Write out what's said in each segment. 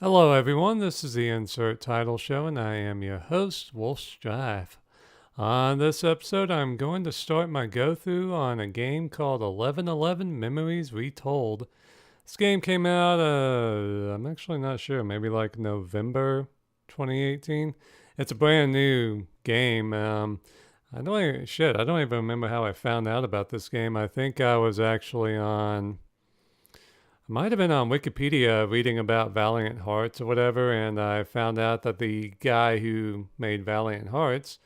Hello, everyone. This is the Insert Title Show, and I am your host, Wolf Strife. On this episode, I'm going to start my go through on a game called 1111 Memories Retold. This game came out, I'm actually not sure, maybe like November 2018. It's a brand new game. I don't even remember how I found out about this game. I think I was actually might have been on Wikipedia reading about Valiant Hearts or whatever, and I found out that the guy who made Valiant Hearts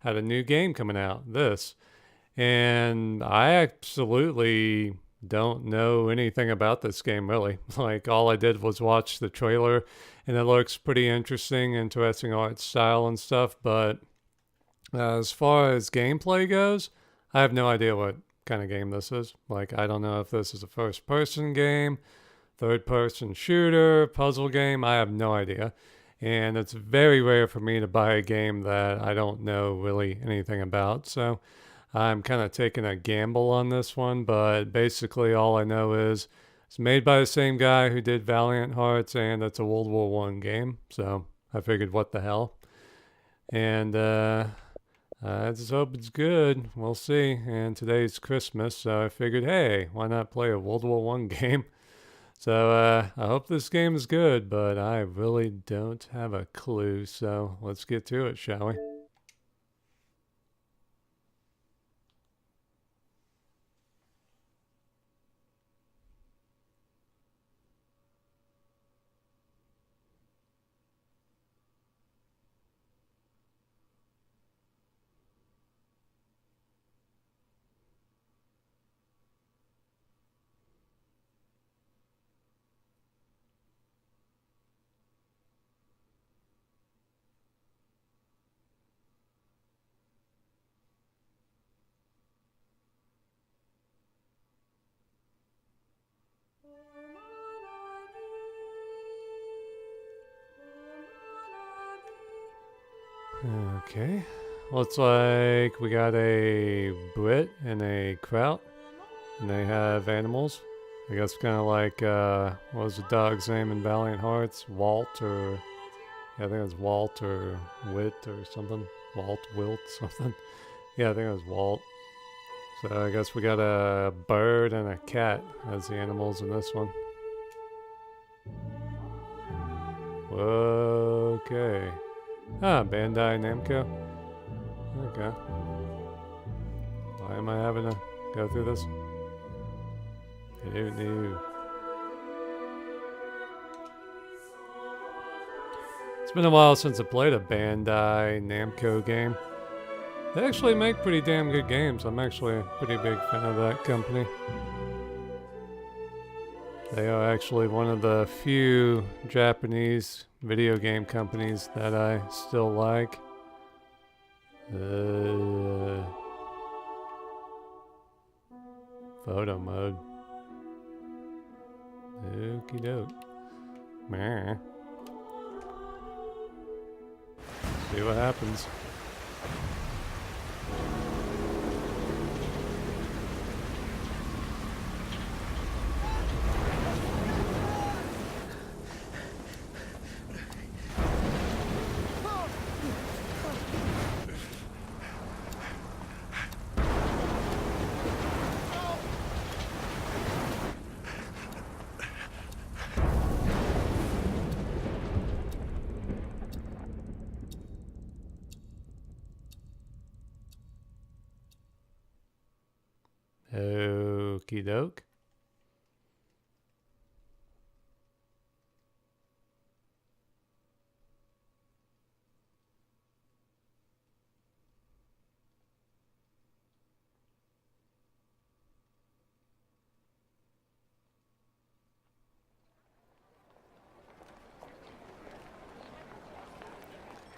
had a new game coming out, this. And I absolutely don't know anything about this game, really. Like, all I did was watch the trailer, and it looks pretty interesting art style and stuff, but as far as gameplay goes, I have no idea what kind of game this is. Like, I don't know if this is a first person game, third person shooter, puzzle game. I have no idea. And it's very rare for me to buy a game that I don't know really anything about. So I'm kind of taking a gamble on this one. But basically, all I know is it's made by the same guy who did Valiant Hearts, and it's a World War One game. So I figured, what the hell? And I just hope it's good. We'll see. And today's Christmas, so I figured, hey, why not play a World War One game? So I hope this game is good, but I really don't have a clue. So let's get to it, shall we? Okay. Looks like we got a Brit and a Kraut, and they have animals. I guess kind of like, what was the dog's name in Valiant Hearts? Walt, or, yeah, I think it was Walt or Wit or something. Walt, Wilt, something. Yeah, I think it was Walt. So I guess we got a bird and a cat as the animals in this one. Okay. Ah, Bandai Namco. Okay. Why am I having to go through this? New. It's been a while since I played a Bandai Namco game. They actually make pretty damn good games. I'm actually a pretty big fan of that company. They are actually one of the few Japanese video game companies that I still like. Photo mode. Okie doke. Meh. See what happens. Okie doke.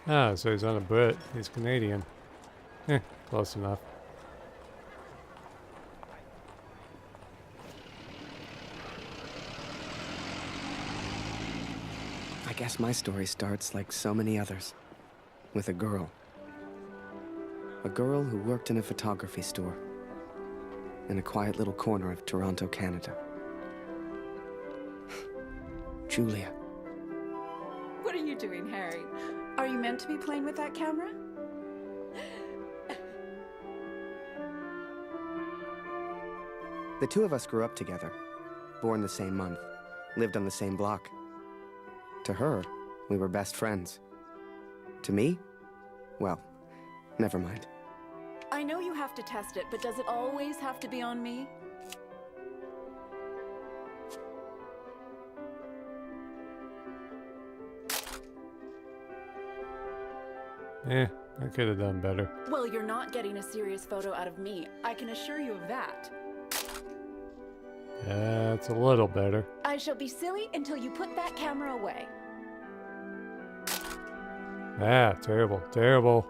Ah, so he's on a Brit. He's Canadian. Close enough. I guess my story starts like so many others, with a girl. A girl who worked in a photography store in a quiet little corner of Toronto, Canada. Julia. What are you doing, Harry? Are you meant to be playing with that camera? The two of us grew up together, born the same month, lived on the same block. To her, we were best friends. To me, well, never mind. I know you have to test it, but does it always have to be on me? I could have done better. Well, you're not getting a serious photo out of me. I can assure you of that. Yeah, it's a little better. I shall be silly until you put that camera away. Ah, terrible, terrible.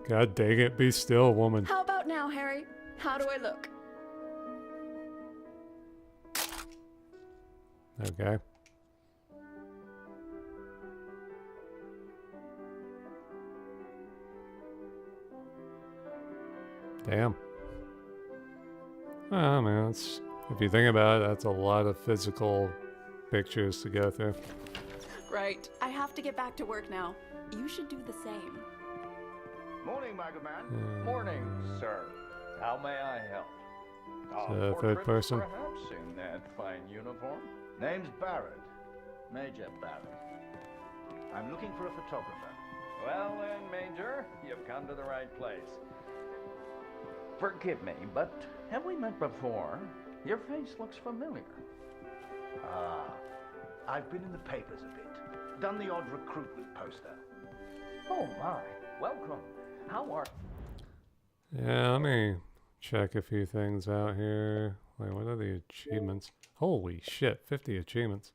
God dang it, be still, woman. How about now, Harry? How do I look? Okay. Damn. Oh man, it's, if you think about it, that's a lot of physical pictures to go through. Right. I have to get back to work now. You should do the same. Morning, my good man. Morning, sir. How may I help? The third person. Perhaps in that fine uniform. Name's Barrett. Major Barrett. I'm looking for a photographer. Well then, Major, you've come to the right place. Forgive me, but have we met before? Your face looks familiar. I've been in the papers a bit. Done the odd recruitment poster. Oh my, welcome. How are... Yeah, let me check a few things out here. Wait, what are the achievements? Holy shit, 50 achievements.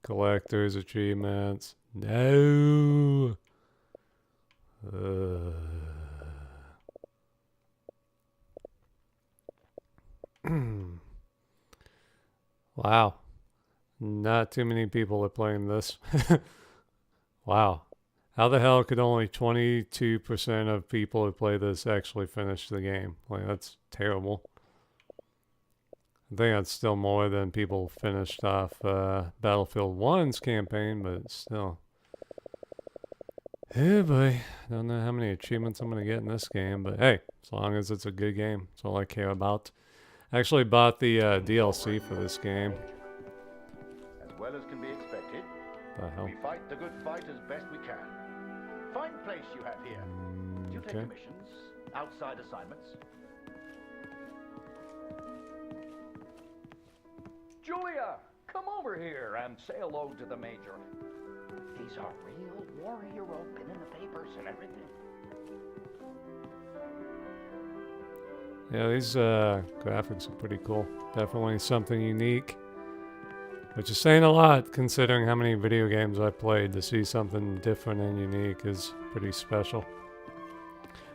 Collector's achievements. No. Wow. Not too many people are playing this. Wow. How the hell could only 22% of people who play this actually finish the game? Like, that's terrible. I think that's still more than people finished off Battlefield 1's campaign, but still. Hey boy, don't know how many achievements I'm going to get in this game, but hey, as long as it's a good game, that's all I care about. I actually bought the DLC for this game. As well as can be expected. The hell? We fight the good fight as best we can. Fine place you have here. Do you take Okay. commissions? Outside assignments? Julia, come over here and say hello to the Major. He's a real war hero, been in the papers and everything. Yeah, these graphics are pretty cool. Definitely something unique. Which is saying a lot, considering how many video games I've played. To see something different and unique is pretty special.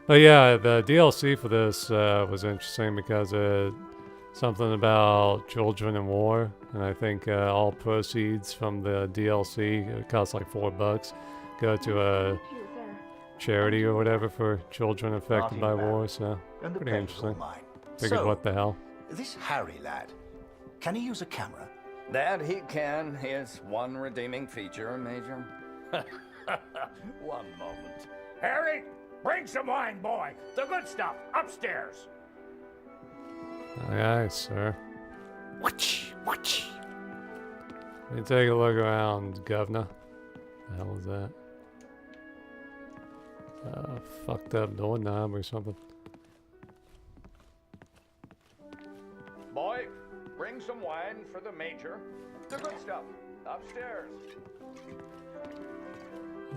But yeah, the DLC for this was interesting because something about children in war, and I think all proceeds from the DLC, it costs like $4, go to a charity or whatever for children affected by war. So And the pretty pleasure's all interesting. mine. Figured, So, what the hell? this Harry lad, can he use a camera? That he can. His one redeeming feature, Major. One moment. Harry, bring some wine, boy. The good stuff, upstairs. Aye, aye, sir. Watch. Let me take a look around, governor. The hell is that? Fucked up doorknob or something. Boy, bring some wine for the Major. The good stuff, upstairs.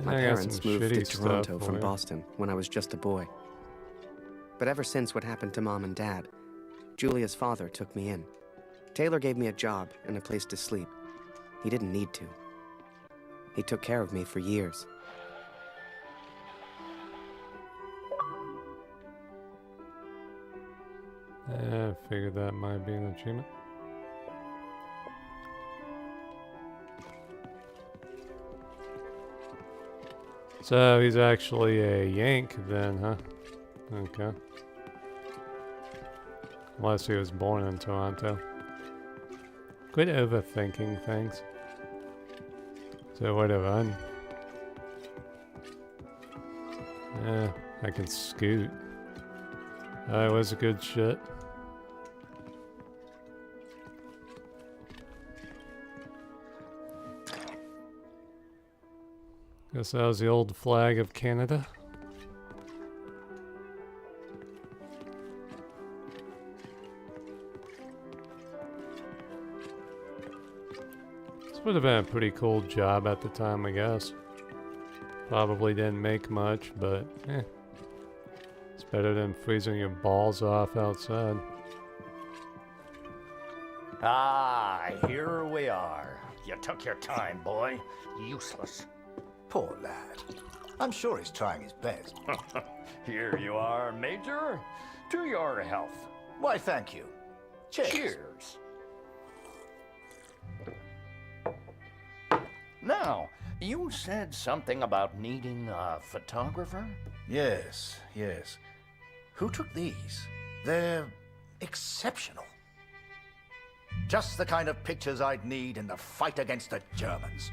My I got parents some moved to shitty stuff Toronto for from you. Boston when I was just a boy. But ever since what happened to Mom and Dad, Julia's father took me in. Taylor gave me a job and a place to sleep. He didn't need to. He took care of me for years. I figured that might be an achievement. So he's actually a Yank then, huh? Okay. Unless he was born in Toronto. Quit overthinking things. So where to run? Yeah, I can scoot. That was a good shit. Guess that was the old flag of Canada. This would have been a pretty cool job at the time, I guess. Probably didn't make much, but it's better than freezing your balls off outside. Ah, here we are. You took your time, boy. Useless. Poor lad. I'm sure he's trying his best. Here you are, Major. To your health. Why, thank you. Cheers. Cheers. Now, you said something about needing a photographer? Yes, yes. Who took these? They're exceptional. Just the kind of pictures I'd need in the fight against the Germans.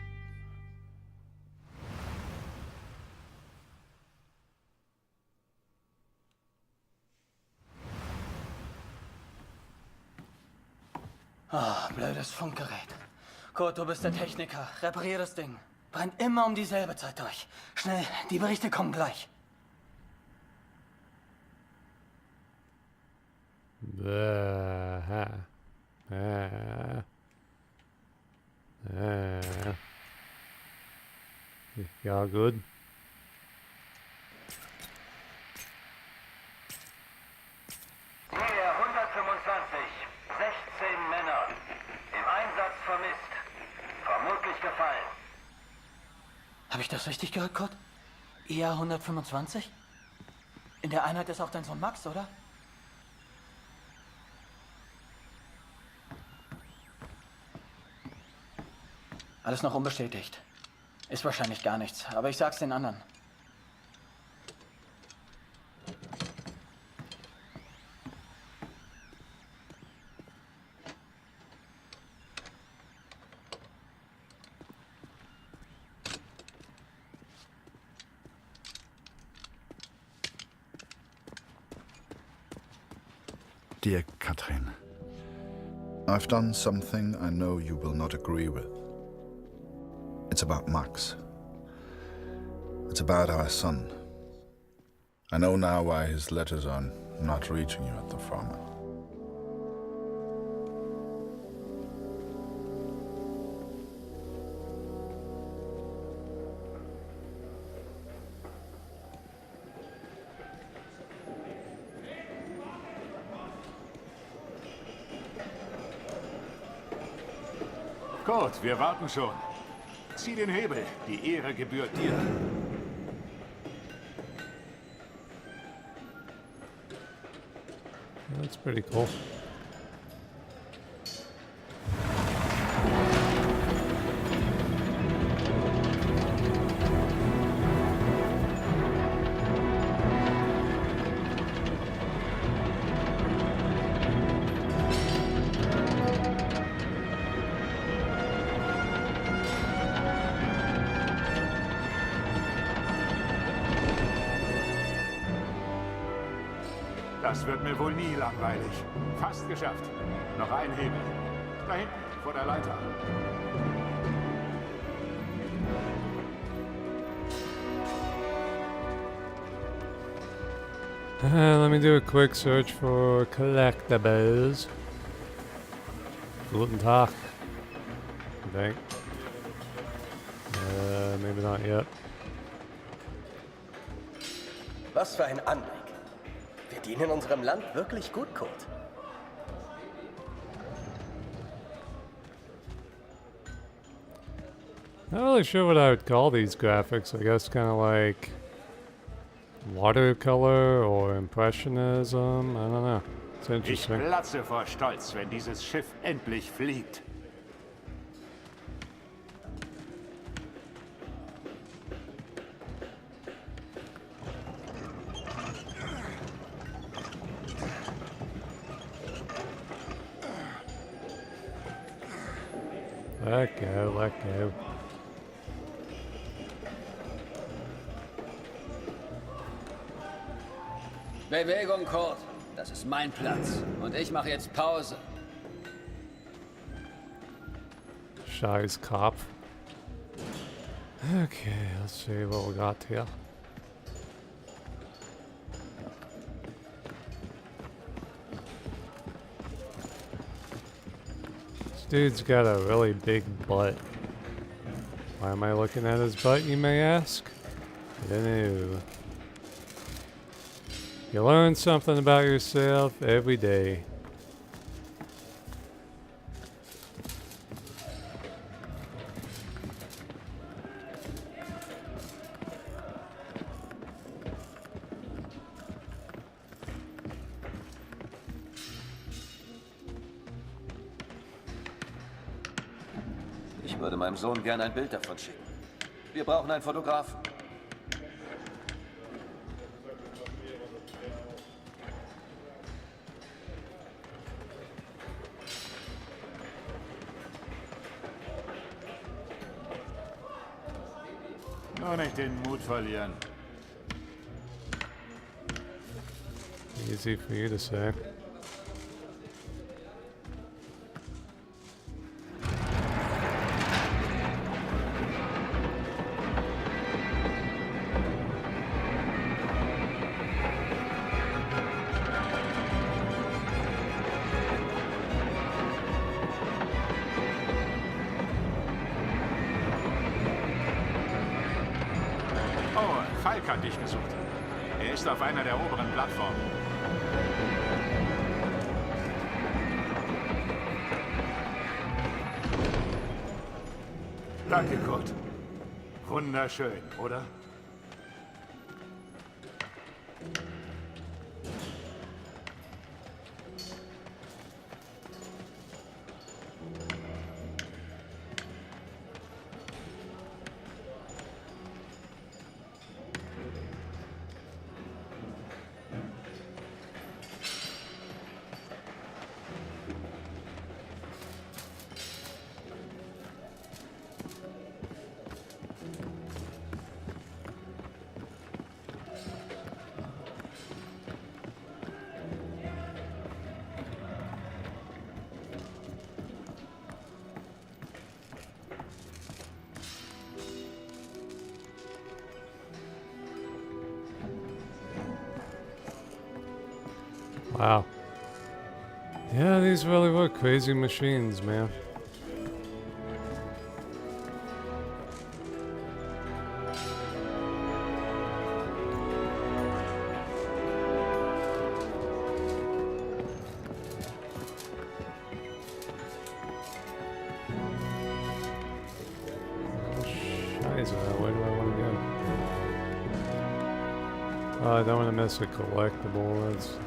Ah, blödes Funkgerät. Kurt, du bist der Techniker. Reparier das Ding. Brennt immer um dieselbe Zeit durch. Schnell, die Berichte kommen gleich. Ja, gut. Nähe 125, 16 Männer. Im Einsatz vermisst. Vermutlich gefallen. Habe ich das richtig gehört, Kurt? ER 125? In der Einheit ist auch dein Sohn Max, oder? Alles noch unbestätigt. Ist wahrscheinlich gar nichts, aber ich sag's den anderen. Dear Katrin, I've done something I know you will not agree with. It's about Max. It's about our son. I know now why his letters are not reaching you at the farm. Kurt, wir warten schon. Zieh den Hebel. Die Ehre gebührt dir. That's pretty cool. Das wird mir wohl nie langweilig. Fast geschafft. Noch ein Hebel. Da hinten, vor der Leiter. Let me do a quick search for collectibles. Guten Tag. I think. Maybe not yet. Was für ein Anblick. Wir dienen unserem Land wirklich gut, Kurt. Not really sure what I would call these graphics. I guess kind of like watercolor or impressionism. I don't know. It's Ich interesting. platze vor Stolz, wenn dieses Schiff endlich fliegt. Let go, let go. Bewegung, Kurt. Das ist mein Platz. Und ich mache jetzt Pause. Scheiß Kopf. Okay, let's see what we got here. This dude's got a really big butt. Why am I looking at his butt, you may ask? I don't know. You learn something about yourself every day. Ich würde meinem Sohn gern ein Bild davon schicken. Wir brauchen einen Fotografen. Nur nicht den Mut verlieren. Easy for you to say. Oh, Falk hat dich gesucht. Er ist auf einer der oberen Plattformen. Danke, Kurt. Wunderschön, oder? Wow. Yeah, these really were crazy machines, man. Scheiße, where do I want to go? Oh, I don't want to miss a collectible. That's...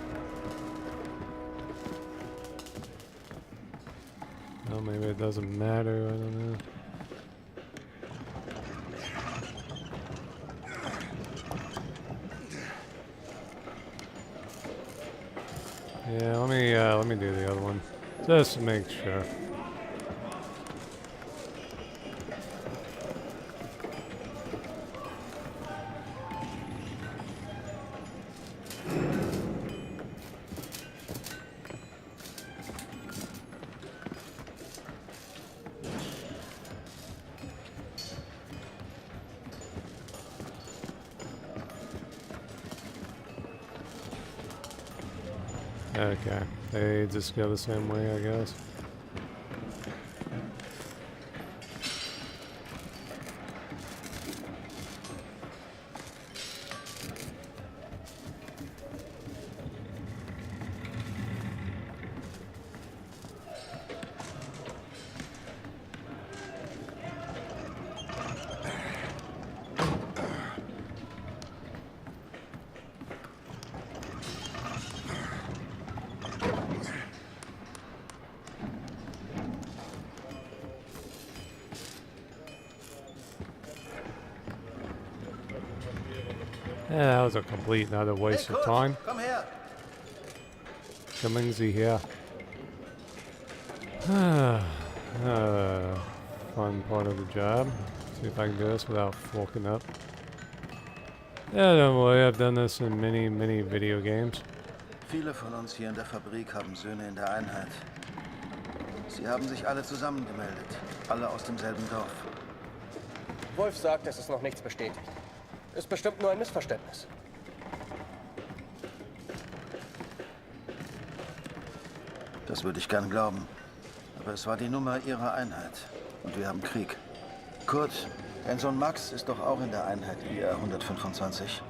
Well, maybe it doesn't matter, I don't know. Yeah, let me do the other one. Just to make sure. Okay, they just go the same way, I guess. Yeah, that was a complete and utter waste of time. Komm her. Coming here. Fun part of the job. See if I can do this without forking up. Yeah, don't worry, I've done this in many, many video games. Viele von uns hier in der Fabrik haben Söhne in der Einheit. Sie haben sich alle zusammengemeldet. Alle aus demselben Dorf. Wolf sagt, es ist noch nichts bestätigt. Ist bestimmt nur ein Missverständnis. Das würde ich gern glauben. Aber es war die Nummer ihrer Einheit. Und wir haben Krieg. Kurt, dein Sohn Max ist doch auch in der Einheit IR 125.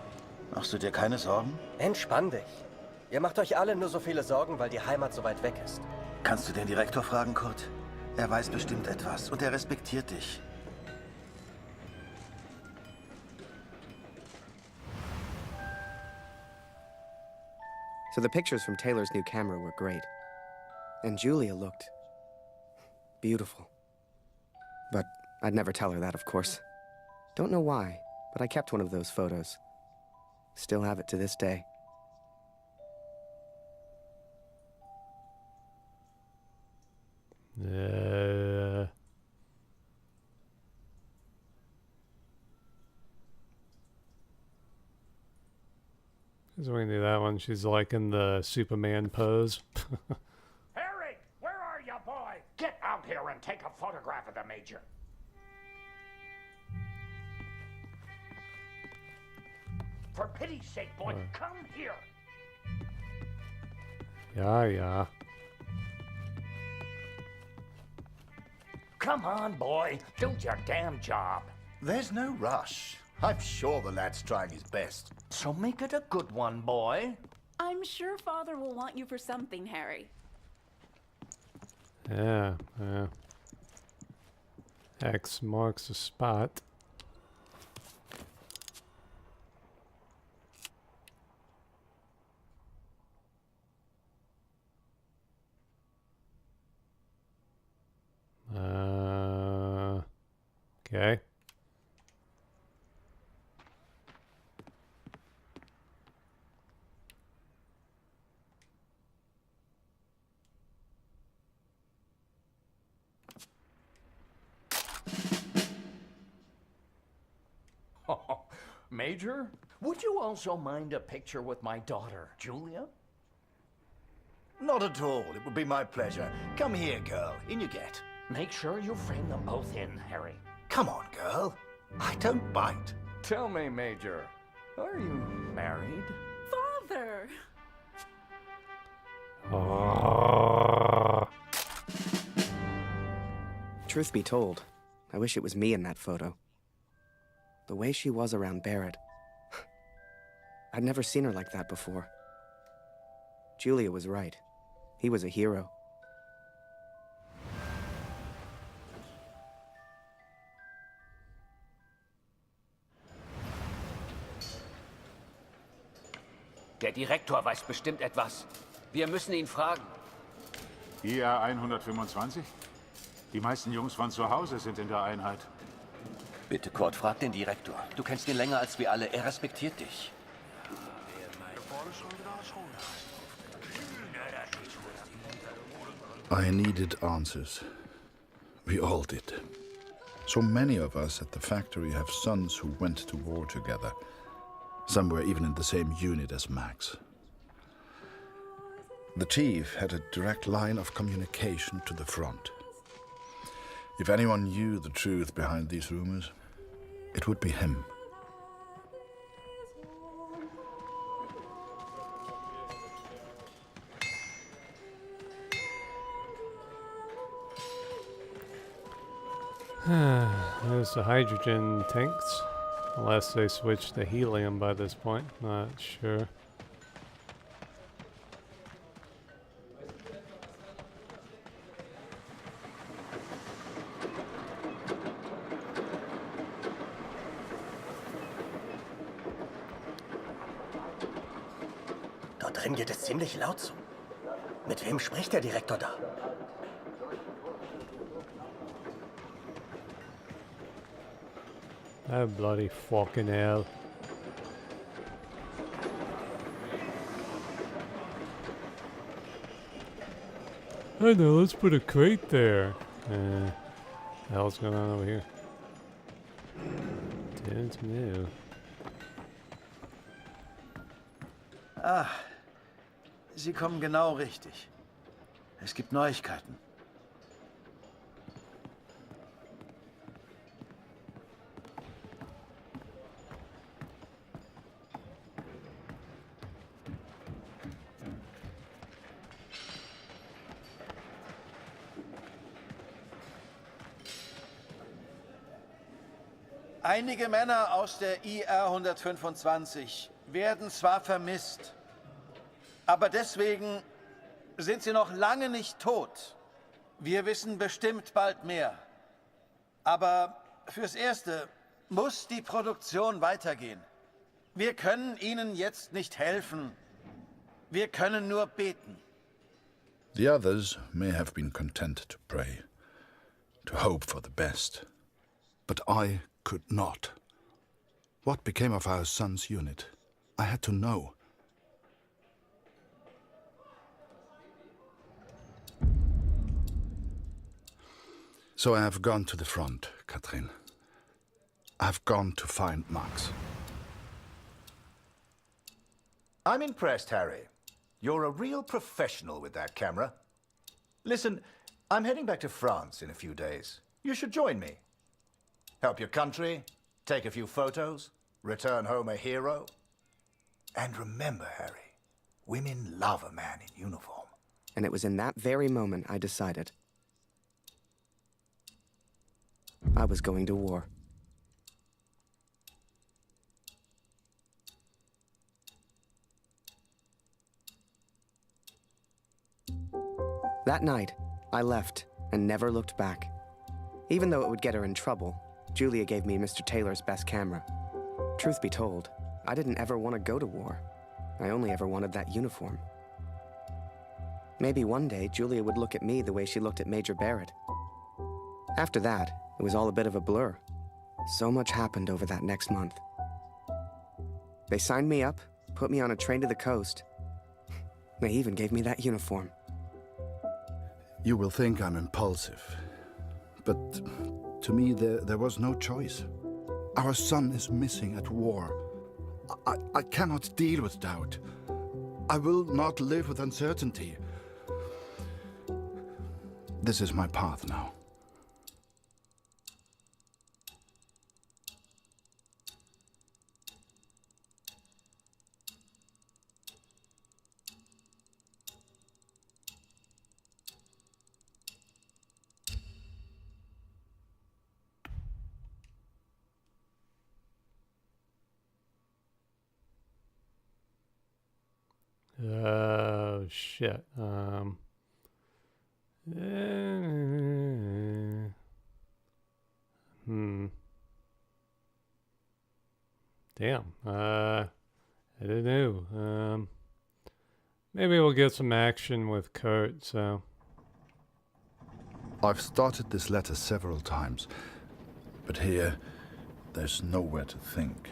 Machst du dir keine Sorgen? Entspann dich. Ihr macht euch alle nur so viele Sorgen, weil die Heimat so weit weg ist. Kannst du den Direktor fragen, Kurt? Er weiß bestimmt etwas und er respektiert dich. So the pictures from Taylor's new camera were great. And Julia looked beautiful. But I'd never tell her that, of course. Don't know why, but I kept one of those photos. Still have it to this day. So we can do that one. She's like in the Superman pose. Harry, where are you, boy? Get out here and take a photograph of the Major. For pity's sake, boy, come here. Yeah. Come on, boy. Do your damn job. There's no rush. I'm sure the lad's trying his best. So make it a good one, boy. I'm sure Father will want you for something, Harry. Yeah. X marks the spot. Okay. Major, would you also mind a picture with my daughter, Julia? Not at all. It would be my pleasure. Come here, girl. In you get. Make sure you frame them both in, Harry. Come on, girl. I don't bite. Tell me, Major, are you married? Father! Truth be told, I wish it was me in that photo. The way she was around Barrett. I'd never seen her like that before. Julia was right. He was a hero. Der Direktor weiß bestimmt etwas. Wir müssen ihn fragen. IR 125? Die meisten Jungs von zu Hause sind in der Einheit. Bitte, Kurt, frag den Direktor. Du kennst ihn länger als wir alle. Er respektiert dich. I needed answers. We all did. So many of us at the factory have sons who went to war together. Some were even in the same unit as Max. The chief had a direct line of communication to the front. If anyone knew the truth behind these rumors, it would be him. There's the hydrogen tanks. Unless they switch to helium by this point. Not sure. Dort drin geht es ziemlich laut zu. Mit wem spricht der Direktor da? Oh, bloody fucking hell. I know, let's put a crate there. The hell's going on over here? Don't know. Ah, Sie kommen genau richtig. Es gibt Neuigkeiten. Einige Männer aus der IR 125 werden zwar vermisst, aber deswegen sind sie noch lange nicht tot. Wir wissen bestimmt bald mehr. Aber fürs Erste muss die Produktion weitergehen. Wir können Ihnen jetzt nicht helfen. Wir können nur beten. The others may have been content to pray, to hope for the best. But I could not. What became of our son's unit? I had to know. So I have gone to the front, Katrin. I have gone to find Max. I'm impressed, Harry. You're a real professional with that camera. Listen, I'm heading back to France in a few days. You should join me. Help your country, take a few photos, return home a hero. And remember, Harry, women love a man in uniform. And it was in that very moment I decided. I was going to war. That night, I left and never looked back. Even though it would get her in trouble, Julia gave me Mr. Taylor's best camera. Truth be told, I didn't ever want to go to war. I only ever wanted that uniform. Maybe one day Julia would look at me the way she looked at Major Barrett. After that, it was all a bit of a blur. So much happened over that next month. They signed me up, put me on a train to the coast. They even gave me that uniform. You will think I'm impulsive, but to me there was no choice. Our son is missing at war. I cannot deal with doubt. I will not live with uncertainty. This is my path now. Oh, shit. Damn. I don't know. Maybe we'll get some action with Kurt, so. I've started this letter several times, but here, there's nowhere to think.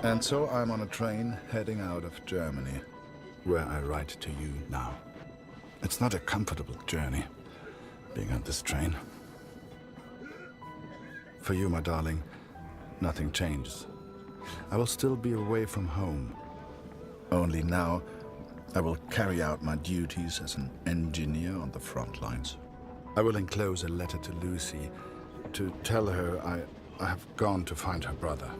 And so I'm on a train heading out of Germany, where I write to you now. It's not a comfortable journey, being on this train. For you, my darling, nothing changes. I will still be away from home. Only now, I will carry out my duties as an engineer on the front lines. I will enclose a letter to Lucy to tell her I have gone to find her brother.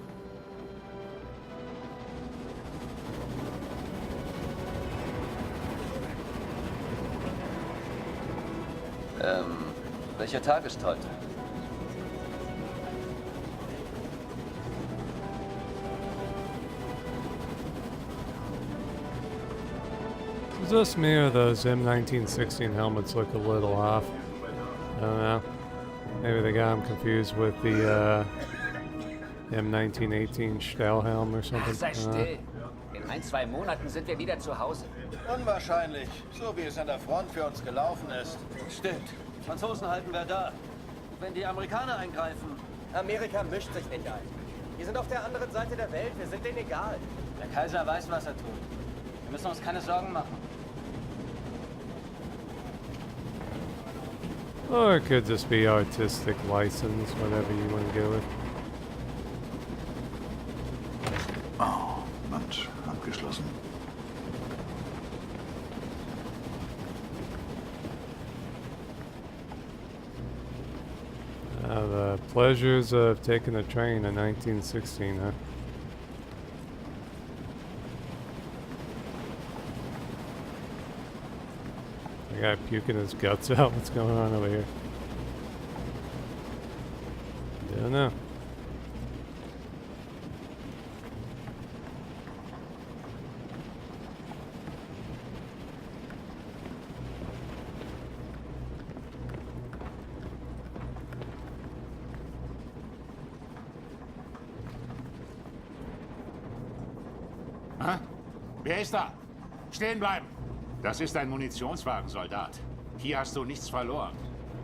Welcher Tag ist heute? Is this me or those M1916 helmets look a little off? I don't know. Maybe they got them confused with the M1918 Stahlhelm or something. Sei still. In 1-2 Monaten sind wir wieder zu Hause. Unwahrscheinlich, so wie es an der Front für uns gelaufen ist. Stimmt. Die Franzosen halten wir da. Wenn die Amerikaner eingreifen... Amerika mischt sich nicht ein. Wir sind auf der anderen Seite der Welt, wir sind denen egal. Der Kaiser weiß, was er tut. Wir müssen uns keine Sorgen machen. Or it could just be artistic license, whatever you want to go with. the pleasures of taking a train in 1916, huh? The guy puking his guts out. What's going on over here? Don't know. Hä? Wer ist da? Stehen bleiben! Das ist ein Munitionswagen, Soldat. Hier hast du nichts verloren.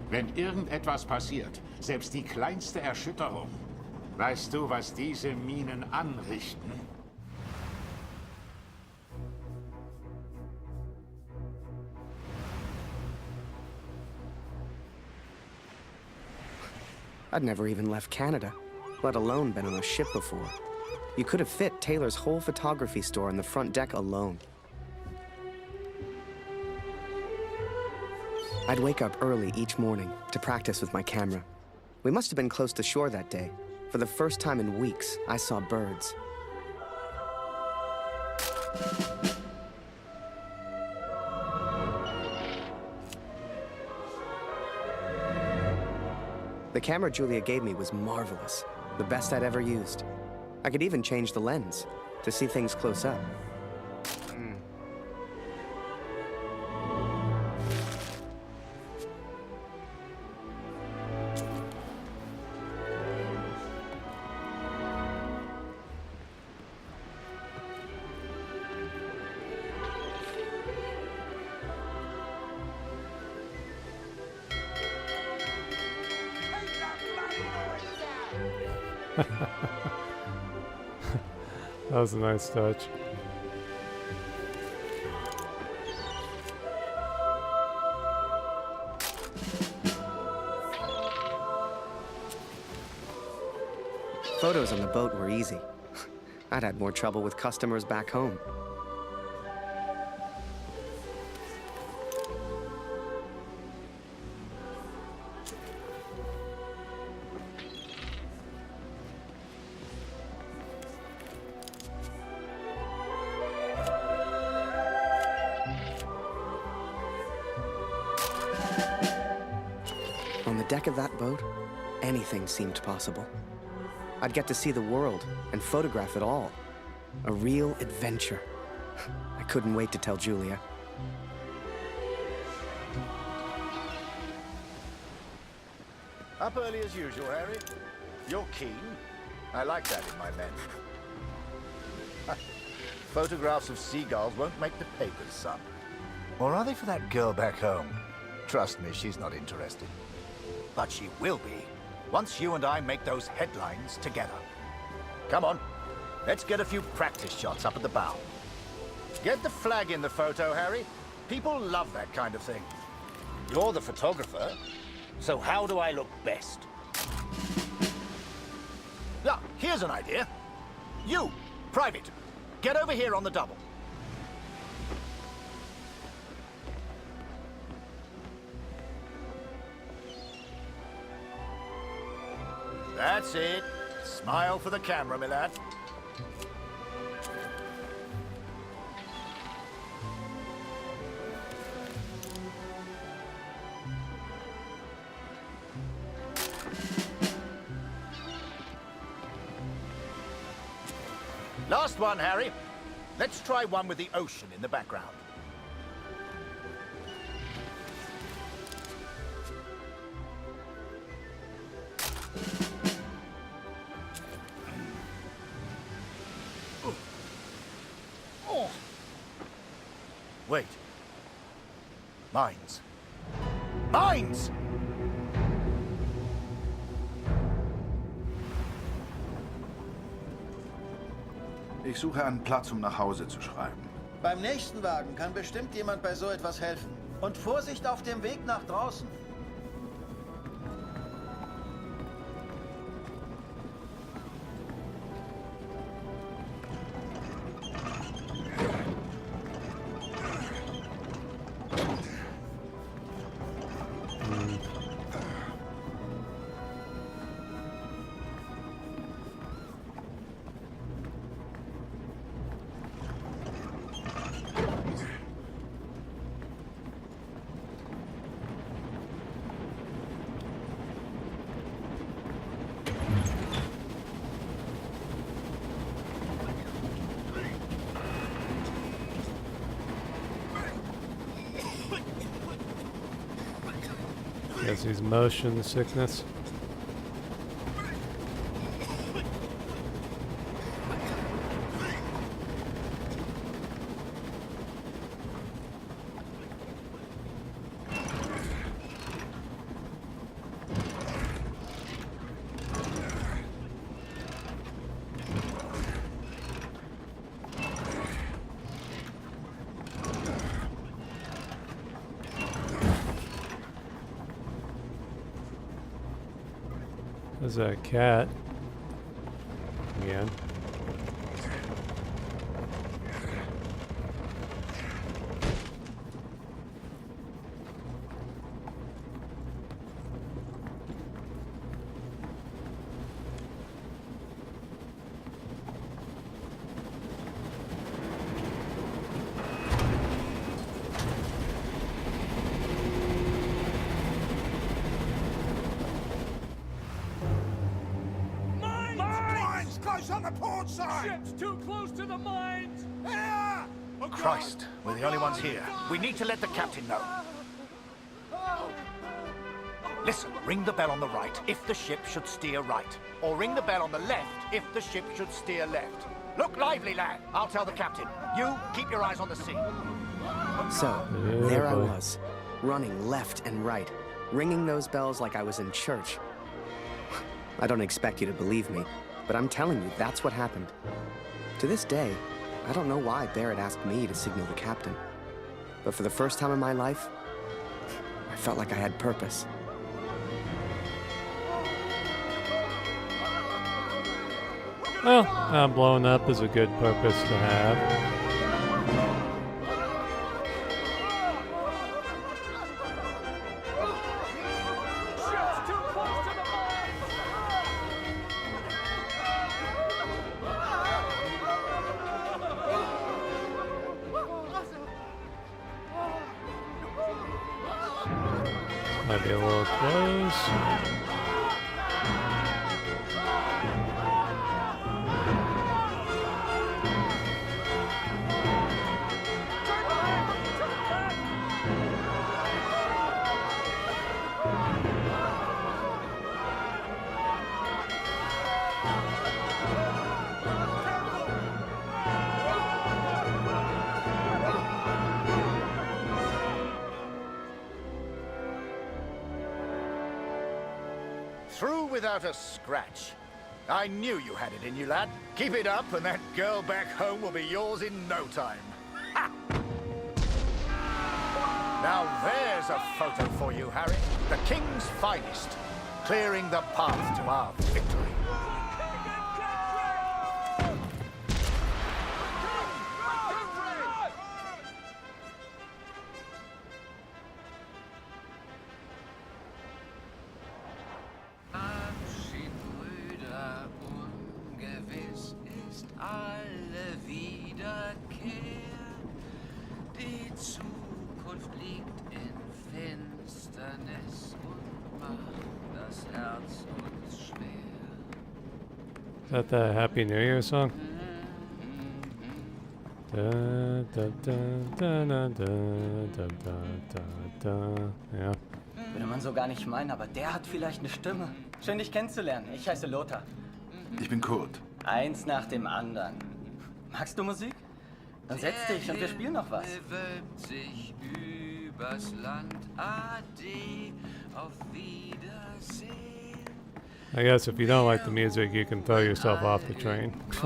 Wenn irgendetwas passiert, selbst die kleinste Erschütterung, weißt du, was diese Minen anrichten? I'd never even left Canada, let alone been on a ship before. You could have fit Taylor's whole photography store on the front deck alone. I'd wake up early each morning to practice with my camera. We must have been close to shore that day. For the first time in weeks, I saw birds. The camera Julia gave me was marvelous, the best I'd ever used. I could even change the lens to see things close up. That was a nice touch. Photos on the boat were easy. I'd had more trouble with customers back home. On the deck of that boat, anything seemed possible. I'd get to see the world and photograph it all. A real adventure. I couldn't wait to tell Julia. Up early as usual, Harry. You're keen. I like that in my men. Photographs of seagulls won't make the papers, son. Or are they for that girl back home? Trust me, she's not interested. But she will be, once you and I make those headlines together. Come on, let's get a few practice shots up at the bow. Get the flag in the photo, Harry. People love that kind of thing. You're the photographer, so how do I look best? Yeah, here's an idea. You, Private, get over here on the double. That's it. Smile for the camera, my lad. Last one, Harry. Let's try one with the ocean in the background. Wait. Mines. Mines! Ich suche einen Platz, um nach Hause zu schreiben. Beim nächsten Wagen kann bestimmt jemand bei so etwas helfen. Und Vorsicht auf dem Weg nach draußen. Guess he's motion sickness. There's a cat. Again. Close on the port side! Ship's too close to the mines! Here! Christ, we're the only ones here. We need to let the captain know. Listen, ring the bell on the right if the ship should steer right. Or ring the bell on the left if the ship should steer left. Look lively, lad. I'll tell the captain. You, keep your eyes on the sea. So, there I was, running left and right, ringing those bells like I was in church. I don't expect you to believe me, but I'm telling you, that's what happened. To this day, I don't know why Barrett asked me to signal the captain. But for the first time in my life, I felt like I had purpose. Well, blowing up is a good purpose to have. Might be a little close. Through without a scratch. I knew you had it in you, lad. Keep it up and that girl back home will be yours in no time. Ha! Now there's a photo for you, Harry. The King's finest, clearing the path to our victory. Is that the Happy New Year song? Da, da, da, da, da, da, da, da, da. Ja. Würde man so gar nicht meinen, aber der hat vielleicht eine Stimme. Schön, dich kennenzulernen. Ich heiße Lothar. Ich bin Kurt. Eins nach dem anderen. Magst du Musik? Dann setz dich und wir spielen noch was. Sich übers Land. Ade, auf Wiedersehen. I guess if you don't like the music, you can throw yourself off the train. The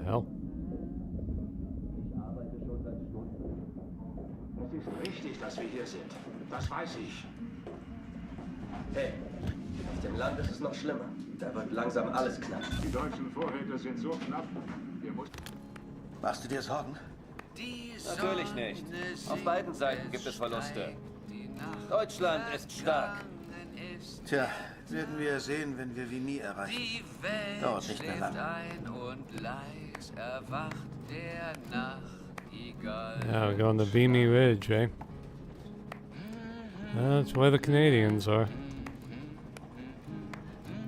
hell? Es ist richtig, dass wir hier sind. Das weiß ich. Hey, auf dem Land ist es noch schlimmer. Da wird langsam alles knapp. Die deutschen Vorräte sind so knapp. Wir mussten... Machst du dir Sorgen? Natürlich nicht. Auf beiden Seiten gibt es Verluste. Deutschland ist stark. Tja, werden wir sehen, wenn wir Vimy erreichen. Dauert nicht mehr lang. Yeah, we're going to Vimy Ridge, eh? That's where the Canadians are.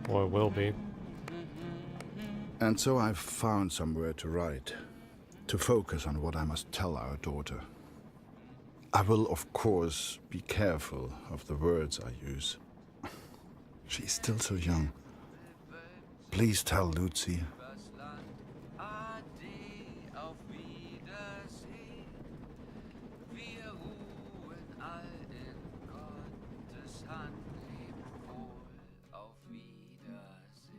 Or will be. And so I've found somewhere to write. to focus on what I must tell our daughter. I will, of course, be careful of the words I use. She's still so young. Please tell Lucy. Auf Wiedersehen. Wir ruhen all in Gottes Hand. Leb wohl. Auf Wiedersehen.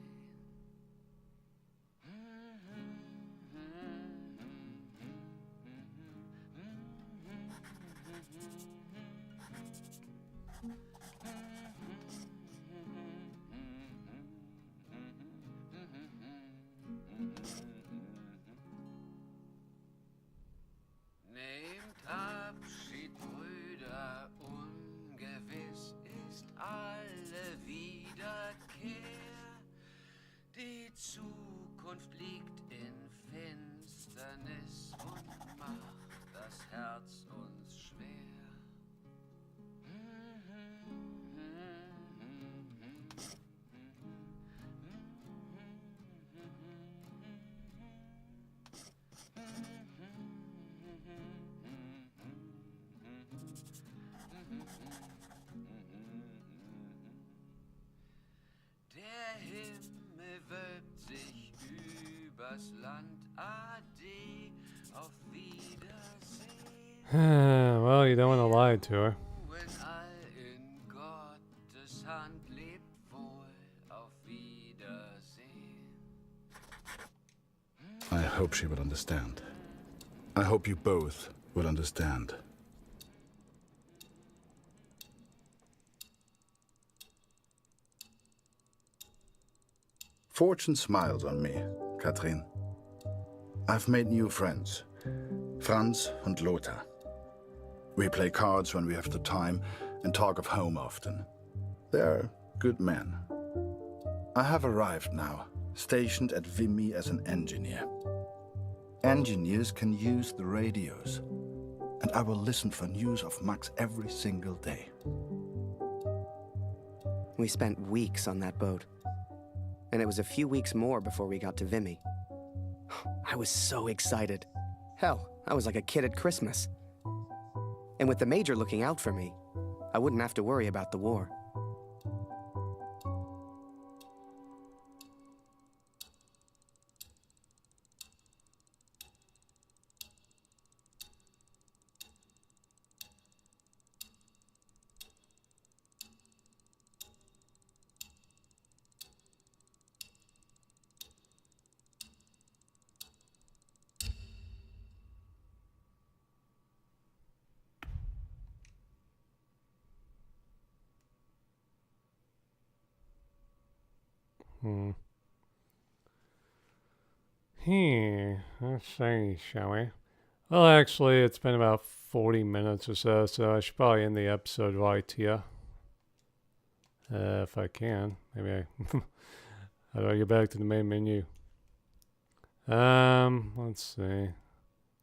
Nehmt Abschied, Brüder, ungewiss ist alle Wiederkehr. Die Zukunft liegt in Finsternis und macht das Herz uns schwer. Der Himmel wölbt sich übers Land. Ade, auf Wiedersehen. Well, you don't want to lie to her. All in Gottes Hand, lebt wohl. Auf Wiedersehen. I hope she will understand. I hope you both will understand. Fortune smiles on me, Katrin. I've made new friends, Franz and Lothar. We play cards when we have the time and talk of home often. They're good men. I have arrived now, stationed at Vimy as an engineer. Engineers can use the radios, and I will listen for news of Max every single day. We spent weeks on that boat. And it was a few weeks more before we got to Vimy. I was so excited. Hell, I was like a kid at Christmas. And with the Major looking out for me, I wouldn't have to worry about the war. Let's see, shall we? Well, actually, it's been about 40 minutes or so I should probably end the episode right here. If I can. Maybe I... How do I get back to the main menu? Let's see.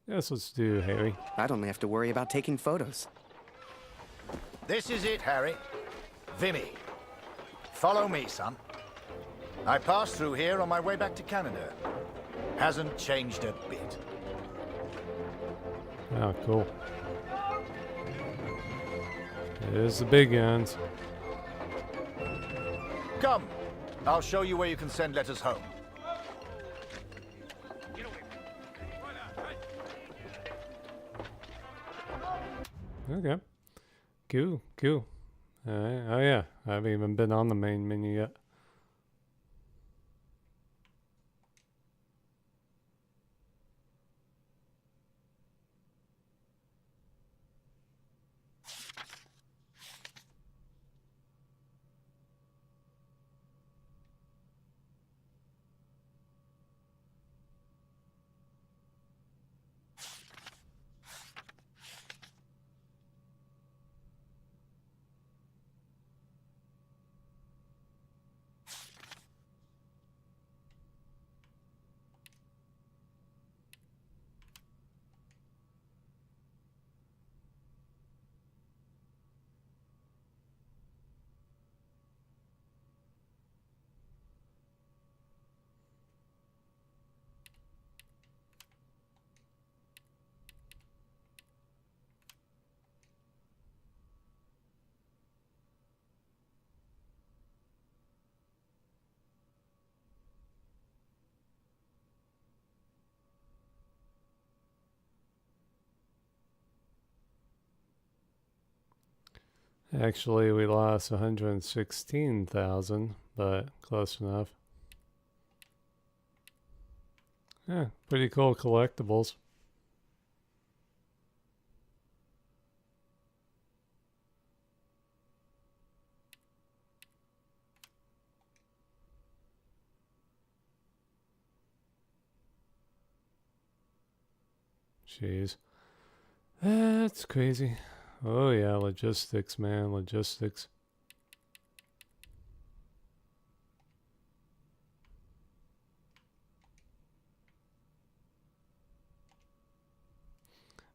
Yes, let's do Harry. I'd only have to worry about taking photos. This is it, Harry. Vimy. Follow me, son. I passed through here on my way back to Canada. Hasn't changed a bit. Oh, cool. There's the big guns. Come. I'll show you where you can send letters home. Okay. Cool, cool. Oh yeah, I haven't even been on the main menu yet. Actually, we lost 116,000, but close enough. Yeah, pretty cool collectibles. Jeez. That's crazy. Oh yeah, logistics, man, logistics.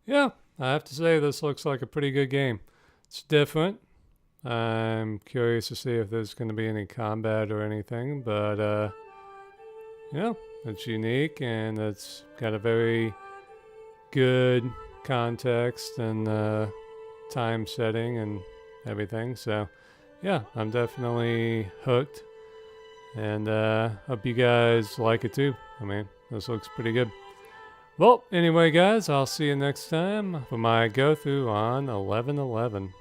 Yeah, I have to say this looks like a pretty good game. It's different. I'm curious to see if there's going to be any combat or anything, but yeah, it's unique and it's got a very good context and time setting and everything. So yeah, I'm definitely hooked, and hope you guys like it too. I mean, this looks pretty good. Well, anyway, guys, I'll see you next time for my go through on 1111.